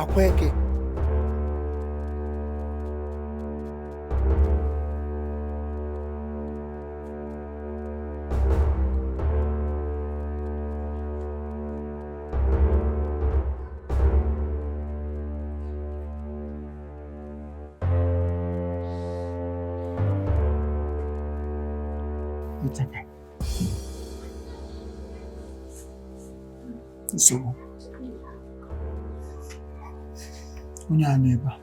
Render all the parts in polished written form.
akweke. It's okay. So, Unya neighbor.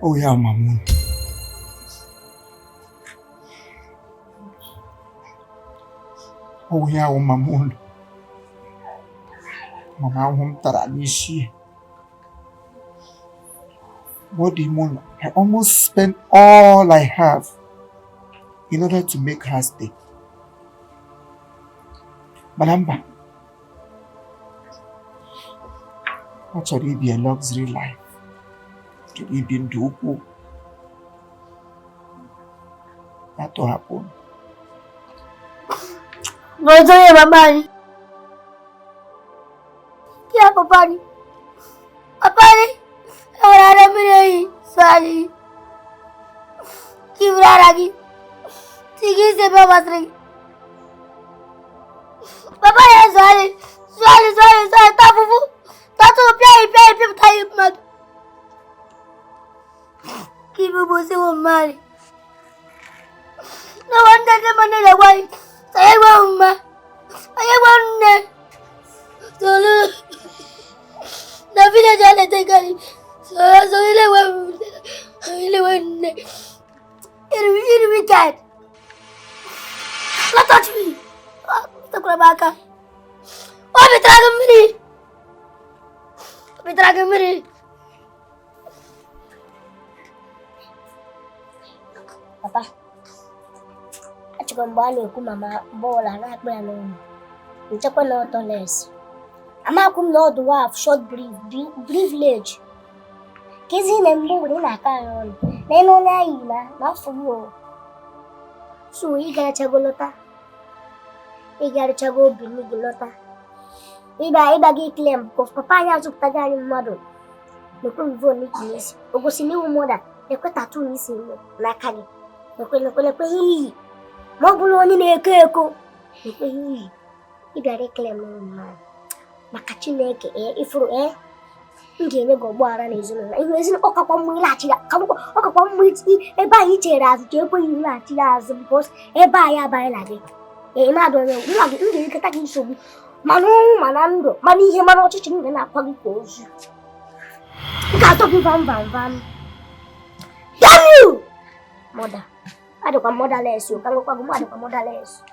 Oh yeah, Mamun. Oh yeah, Mamun. Mama home taranishi. What do you want? I almost spent all I have in order to make her stay. Malamba, what should it be a luxury life? To live in Dubu? That will happen. No, sorry, Mama. Yeah, Papa. Papa. Ahora mire, Sally. Kibraragi. Tigi se babatri. Papa ya Sally. Sally, tafufu. Tatu play, tayi mat. Kibu bose wo mari. No wonder the money la wai. Say wa I want Solo. The village alle tegari. So ile went. It wicked. Don't touch me. Stop Rabaka. Oh, Betragamiri. Papa. Achikombani ku mama bola na akpa no. Nchekwa na MOTHERLESS. Ama kum no do have short privilege. Kezi na mburi na kayon. Neno na ina na fumo. So igara chagolota. Igara chago bini gulota. Iba gi claim because papa ya zukta gani mmadụ. Nekwe mvo n'isi. Ogosi ni umoda. Nekwe tattoo n'isi na kagi. Nekwe hii. Ma bụrụ onye na-eko eko. Nekwe hii. Iba reclaim mma. Maka Chineke ifuru nge-eme go gbara na ezinụlọ. Ezinụlọ ọkakwa mma ilachi ya. Ọkakwa mma ebe anyị chere azụ ka ekweghị ilachi ya azụ because ebe anyị abaghị na gị. Mmadụ onye nwa gị ga-eketa gị nsogbu. Manu manando, mani ihe manu ọchịchị m na-akwa gị ka ozu. Ga-atọ gị vam. Damn you! Mother. Adịkwa motherless, ka ngwakwa gị adịkwa motherless.